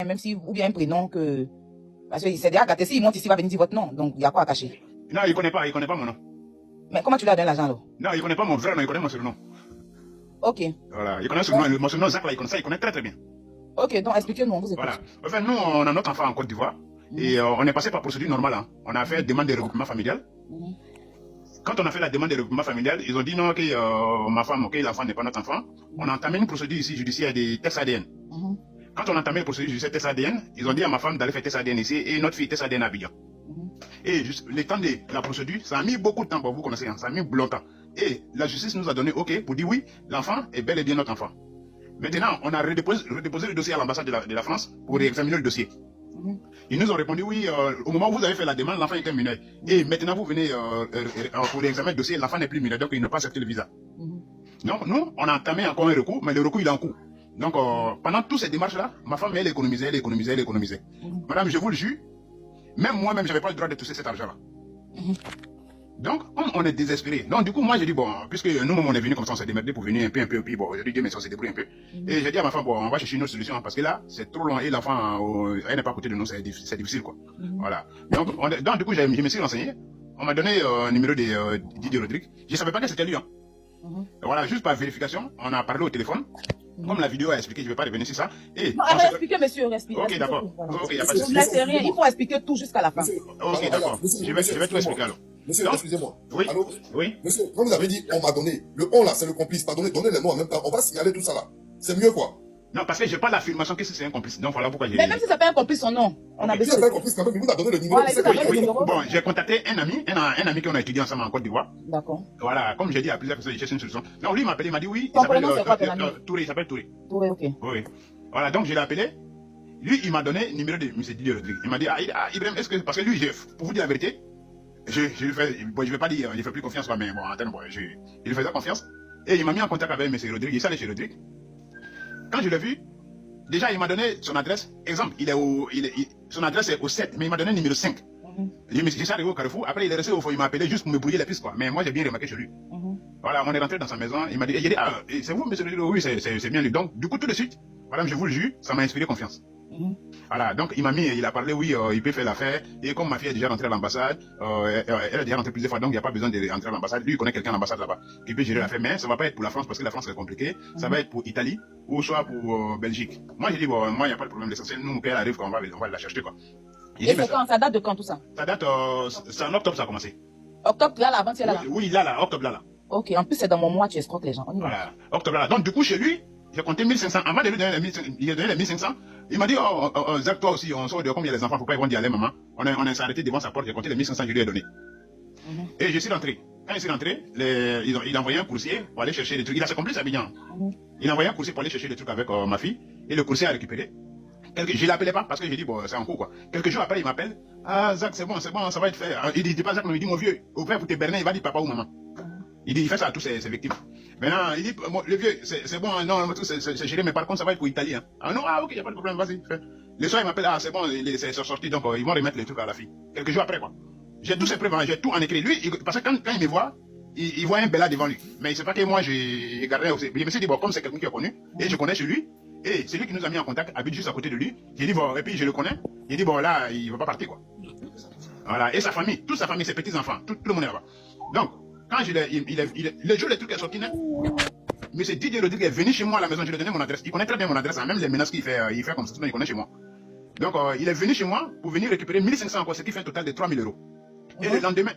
même si, ou bien un prénom que, parce que c'est déjà gâté, s'il monte ici, il va venir dire votre nom, donc il y a quoi à cacher? Non, il connaît pas mon nom. Mais comment tu lui as donné l'argent alors? Non, il connaît pas mon vrai nom, il connaît mon surnom. Ok. Voilà, il connaît mon surnom, Zach là, il connaît ça, il connaît très très bien. Ok, donc expliquez-nous, on vous écoute. Voilà. Enfin, nous, on a notre enfant en Côte d'Ivoire, et on est passé par procédure normale. Hein. On a fait demande de regroupement familial. Quand on a fait la demande de regroupement familial, ils ont dit non, que ma femme, ok, l'enfant n'est pas notre enfant. On a entamé une procédure ici judiciaire des tests ADN. Quand on a entamé la procédure judiciaire des tests ADN, ils ont dit à ma femme d'aller faire test ADN ici et notre fille test ADN à Abidjan. Et juste, le temps de la procédure, ça a mis beaucoup de temps pour vous connaissez, hein, ça a mis longtemps. Et la justice nous a donné OK pour dire oui, l'enfant est bel et bien notre enfant. Maintenant, on a redéposé le dossier à l'ambassade de la France pour réexaminer le dossier. Ils nous ont répondu oui, au moment où vous avez fait la demande, l'enfant était mineur. Et maintenant, vous venez pour réexaminer le dossier, l'enfant n'est plus mineur, donc il n'a pas accepté le visa. Donc nous, on a entamé encore un recours, mais le recours il est en cours. Donc pendant toutes ces démarches-là, ma femme, elle économisait. Madame, je vous le jure, même moi-même, je n'avais pas le droit de toucher cet argent-là. Donc, on est désespéré. Donc, du coup, moi, j'ai dit, bon, puisque nous-mêmes, on est venus comme ça, on s'est démerdé pour venir un peu, puis bon, j'ai dit, Dieu merci, on s'est débrouillé un peu. Et j'ai dit à ma femme, bon, on va chercher une autre solution, parce que là, c'est trop long, et l'enfant, elle n'est pas à côté de nous, c'est difficile, quoi. Voilà. Donc, du coup, je me suis renseigné. On m'a donné le numéro de Didier Rodrigue. Je ne savais pas que c'était lui, hein. Voilà, juste par vérification, on a parlé au téléphone. Comme la vidéo a expliqué, je ne vais pas revenir sur ça. Et non, expliquez, monsieur, expliquez. Ok, d'accord. Ok, il n'y a pas de souci. Vous ne laissez rien, il faut expliquer tout jusqu'à la fin. Ok, d'accord. Je vais tout expliquer alors. Monsieur, excusez-moi. Oui. Allô? Oui. Monsieur, quand vous avez dit on m'a donné, le on là, c'est le complice. Pardonnez, donnez les noms en même temps. On va signaler tout ça là. C'est mieux quoi. Non, parce que je n'ai pas l'affirmation que c'est un complice. Donc voilà pourquoi j'ai. Mais même si ça fait un complice, son nom. On a besoin. Si c'est un complice quand même, il vous a donné le numéro. Voilà, bon, j'ai contacté un ami qu'on a étudié ensemble en Côte d'Ivoire. D'accord. Voilà, comme j'ai dit à plusieurs personnes, j'ai cherché une solution. Donc lui il m'a appelé, il m'a dit oui. Ton prénom c'est quoi ton ami? Touré, il s'appelle Touré. Touré, ok. Oui. Voilà, donc je l'ai appelé. Lui, il m'a donné le numéro de M. Didier Rodrigue. Il m'a dit, Ibrahim, est-ce que, parce que lui, pour vous dire la vérité, je vais pas dire, je fais plus confiance, mais bon, je lui faisais confiance. Et il m'a mis en contact avec M. Rodrigue, il s'allait chez Rodrigue. Quand je l'ai vu, déjà, il m'a donné son adresse. Exemple, son adresse est au 7, mais il m'a donné le numéro 5. Je suis arrivé au Carrefour, après il est resté au fond, il m'a appelé juste pour me brouiller les pistes, quoi. Mais moi, j'ai bien remarqué chez lui. Voilà, on est rentré dans sa maison, il m'a dit, c'est vous, M. Rodrigue? Oui, c'est bien lui. Donc, du coup, tout de suite, madame, je vous le jure, ça m'a inspiré confiance. Voilà, donc il a parlé, oui, il peut faire l'affaire. Et comme ma fille est déjà rentrée à l'ambassade, elle est déjà rentrée plusieurs fois, donc il n'y a pas besoin de rentrer à l'ambassade. Lui, il connaît quelqu'un à l'ambassade là-bas qui peut gérer l'affaire, mais ça ne va pas être pour la France parce que la France c'est compliqué. Ça va être pour Italie ou soit pour Belgique. Moi, j'ai dit, bon, moi, il n'y a pas de problème. L'essentiel, nous, quand elle arrive, on va la chercher, quoi. Et c'est quand? Ça date de quand tout ça? Ça date, c'est en octobre, ça a commencé. Octobre, là, avant-hier, là? Oui, là, octobre, là. Ok, en plus, c'est dans mon mois, tu escroques les gens. Voilà, octobre, là. Donc, du coup, chez lui, j'ai compté 1500. Avant de lui donner les 1500, il m'a dit, Zach, toi aussi, on sort de comme il y a les enfants, pourquoi ils vont dire à la maman? On s'est arrêté devant sa porte, j'ai compté les 1500, je lui ai donné. Et je suis rentré. Quand je suis rentré, il a envoyé un coursier pour aller chercher des trucs. Il a ses complices à Abidjan. Il a envoyé un coursier pour aller chercher des trucs avec ma fille, et le coursier a récupéré. Je ne l'appelais pas parce que j'ai dit, bon, c'est en cours, quoi. Quelques jours après, il m'appelle. Ah, Zach, c'est bon, ça va être fait. Il dit pas Zach, mais il dit, mon vieux, au frère, pour te berner, il va dire papa ou maman. Il dit, il fait ça à tous ses victimes. Maintenant, il dit, le vieux, c'est bon, non, c'est géré, mais par contre, ça va être pour l'Italie. Hein. Ah non, ok, il n'y a pas de problème, vas-y, fais. Le soir, il m'appelle, c'est bon, c'est sorti, donc ils vont remettre les trucs à la fille. Quelques jours après, quoi. J'ai tous ces preuves, j'ai tout en écrit. Lui, parce que quand il me voit, il voit un Bella devant lui. Mais il ne sait pas que moi, j'ai gardé aussi. Je me suis dit, bon, comme c'est quelqu'un qui est connu, et je connais chez lui, et c'est lui qui nous a mis en contact, habite juste à côté de lui. J'ai dit, bon, et puis je le connais. J'ai dit, bon, là, il ne va pas partir, quoi. Voilà, et sa famille, toute sa famille, ses petits-enfants, tout le monde est là-bas. Donc, quand le jour où le truc est sorti, M. Didier Rodrigue est venu chez moi à la maison, je lui ai donné mon adresse. Il connaît très bien mon adresse, hein, même les menaces qu'il fait, il fait comme ça, il connaît chez moi. Donc, il est venu chez moi pour venir récupérer 1500 encore, ce qui fait un total de 3000 €. Et le lendemain,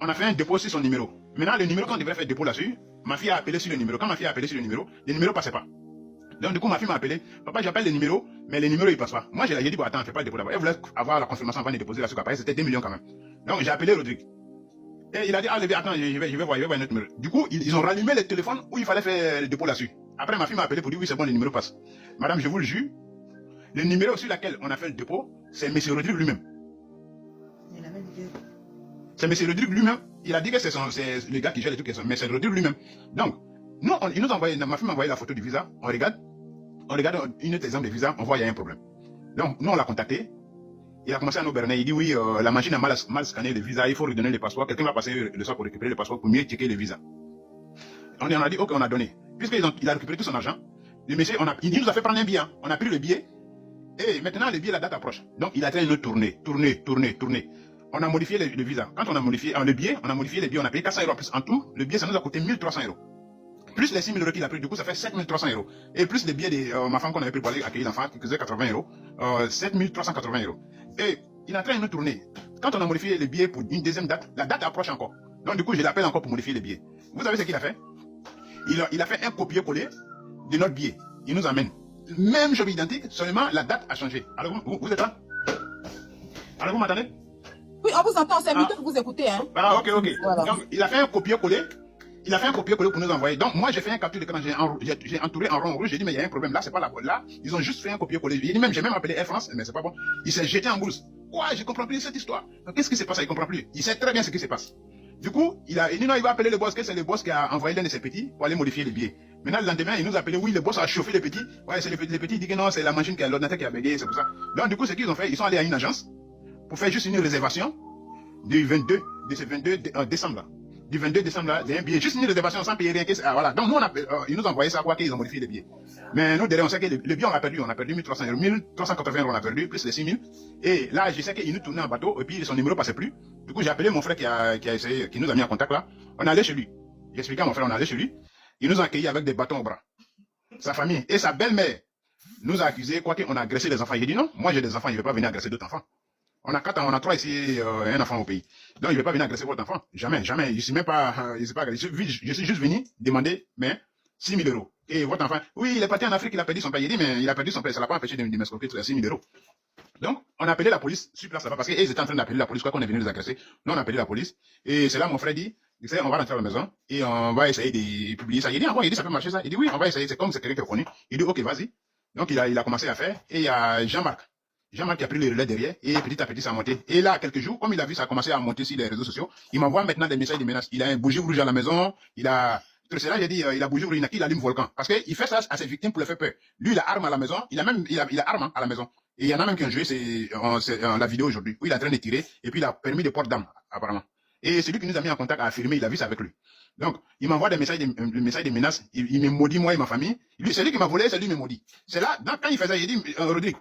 on a fait un dépôt sur son numéro. Maintenant, le numéro qu'on devrait faire dépôt là-dessus, ma fille a appelé sur le numéro. Quand ma fille a appelé sur le numéro ne passait pas. Donc, du coup, ma fille m'a appelé. Papa, j'appelle le numéro, mais le numéro, il passe pas. Moi, j'ai dit, bon, attends, fais pas le dépôt là-bas. Elle voulait avoir la confirmation avant de déposer là-dessus. C'était 2 millions quand même. Donc, j'ai appelé Rodrigue. Et il a dit, attends, je vais voir un autre numéro. Du coup, ils ont rallumé le téléphone où il fallait faire le dépôt là-dessus. Après, ma fille m'a appelé pour dire, oui, c'est bon, le numéro passe. Madame, je vous le jure, le numéro sur lequel on a fait le dépôt, c'est M. Rodrigue lui-même. C'est M. Rodrigue lui-même. Il a dit que c'est le gars qui gère les trucs, mais c'est Rodrigue lui-même. Donc, nous, il nous a envoyé, ma fille m'a envoyé la photo du visa, on regarde une autre exemple de visa, on voit qu'il y a un problème. Donc, nous, on l'a contacté, il a commencé à nous berner, il dit oui, la machine a mal scanné le visa, il faut lui donner le passeport, quelqu'un va passer le soir pour récupérer le passeport pour mieux checker le visa. On a dit, ok, on a donné. Puisqu'il a récupéré tout son argent, Le monsieur, il nous a fait prendre un billet. Hein. On a pris le billet. Et maintenant, le billet, la date approche. Donc, il a train de nous tourner. On a modifié le visa. Quand on a modifié le billet, on a payé 400 € en plus. En tout, le billet, ça nous a coûté 1300 €. Plus les 6 000 € qu'il a pris, du coup, ça fait 7300 €. Et plus les billets de ma femme qu'on avait pris pour aller accueillir l'enfant, qui faisait 80 €, 7380 €. Et il est en train de nous tourner. Quand on a modifié le billet pour une deuxième date, la date approche encore. Donc, du coup, je l'appelle encore pour modifier le billet. Vous savez ce qu'il a fait? Il a fait un copier-coller de notre billet. Il nous amène. Même chose identique, seulement la date a changé. Alors, vous êtes là? Alors, vous m'entendez? Oui, on vous entend, c'est mieux que vous écoutez, hein. Ah, ok. Voilà. Donc, il a fait un copier-coller. Il a fait un copier-coller pour nous envoyer. Donc, moi, j'ai fait un capture d'écran, j'ai entouré en rond rouge, j'ai dit, mais il y a un problème là, c'est pas la bonne. Là, ils ont juste fait un copier-coller. J'ai même appelé Air France, mais c'est pas bon. Il s'est jeté en bourse. Ouais, je comprends plus cette histoire. Qu'est-ce qui se passe? Il comprend plus. Il sait très bien ce qui se passe. Du coup, il dit non, il va appeler le boss, que c'est le boss qui a envoyé l'un de ses petits pour aller modifier les billets. Maintenant, le lendemain, il nous a appelé, oui, le boss a chauffé les petits. Ouais, c'est les petits, il dit que non, c'est la machine qui a l'ordinateur qui a bégayé, c'est pour ça. Donc, du coup, ce qu'ils ont fait, ils sont allés à une agence pour faire juste une réservation de ce 22 décembre là. Du 22 décembre là, d'un billet, juste une réservation sans payer rien. Voilà. Donc, nous, ils nous ont envoyé ça, quoi, qu'ils ont modifié les billets. Mais nous, derrière, on sait que le billet, on a perdu 1300 €, 1380 € on a perdu, plus les 6000. Et là, je sais qu'il nous tournait en bateau, et puis son numéro passait plus. Du coup, j'ai appelé mon frère qui a essayé, qui nous a mis en contact là. On est allé chez lui. J'ai expliqué à mon frère, on est allé chez lui. Il nous a accueillis avec des bâtons au bras. Sa famille et sa belle-mère nous a accusés, quoi qu'on a agressé les enfants. Il a dit non, moi j'ai des enfants, il ne veut pas venir agresser d'autres enfants. On a 4 ans, on a 3 ici, un enfant au pays. Donc, il ne veut pas venir agresser votre enfant. Jamais. Je ne suis même pas, je suis juste venu demander, mais 6 000 €. Et votre enfant, oui, il est parti en Afrique, il a perdu son père. Il dit, mais il a perdu son père, ça ne l'a pas empêché de m'escroquer 6 000 €. Donc, on a appelé la police sur place là-bas, parce qu'ils étaient en train d'appeler la police, quoi qu'on est venu les agresser. Nous, on a appelé la police. Et c'est là, mon frère dit, on va rentrer à la maison, et on va essayer de publier ça. Il dit, ça peut marcher ça. Il dit, oui, on va essayer, c'est comme c'est quelqu'un qui est connu. Il dit, ok, vas-y. Donc, il a commencé à faire, et il y a Jean-Marc qui a pris le relais derrière, et petit à petit, ça a monté. Et là, quelques jours, comme il a vu, ça a commencé à monter sur les réseaux sociaux, il m'envoie maintenant des messages de menaces. Il a un bougie rouge à la maison, tout cela, j'ai dit, il a bougie rouge, il allume volcan. Parce qu'il fait ça à ses victimes pour les faire peur. Lui, il a arme à la maison, il a arme à la maison. Et il y en a même qui ont joué, c'est la vidéo aujourd'hui, où il est en train de tirer, et puis il a permis des portes d'armes, apparemment. Et celui qui nous a mis en contact a affirmé, il a vu ça avec lui. Donc, il m'envoie des messages de menaces, il me maudit, moi et ma famille. Lui, c'est lui qui m'a volé, c'est lui qui me maudit. C'est là, quand il fait ça, il dit, Rodrigue,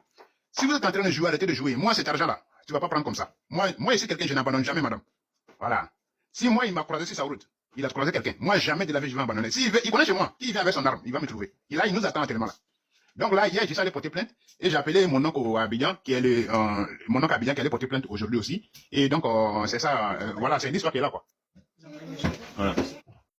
si vous êtes en train de jouer, arrêtez de jouer. Moi, cet argent-là, tu vas pas prendre comme ça. Moi ici, quelqu'un, je n'abandonne jamais, madame. Voilà. Si moi, il m'a croisé sur sa route, il a croisé quelqu'un. Moi, jamais de la vie, je vais abandonner. Il connaît chez moi. Il vient avec son arme, il va me trouver. Et là, il nous attend actuellement là. Donc là, hier, j'ai allé porter plainte. Et j'ai appelé mon oncle à Abidjan, qui est mon oncle à Abidjan, qui allait porter plainte aujourd'hui aussi. Et donc, c'est ça, voilà, c'est une histoire qui est là, quoi. Voilà.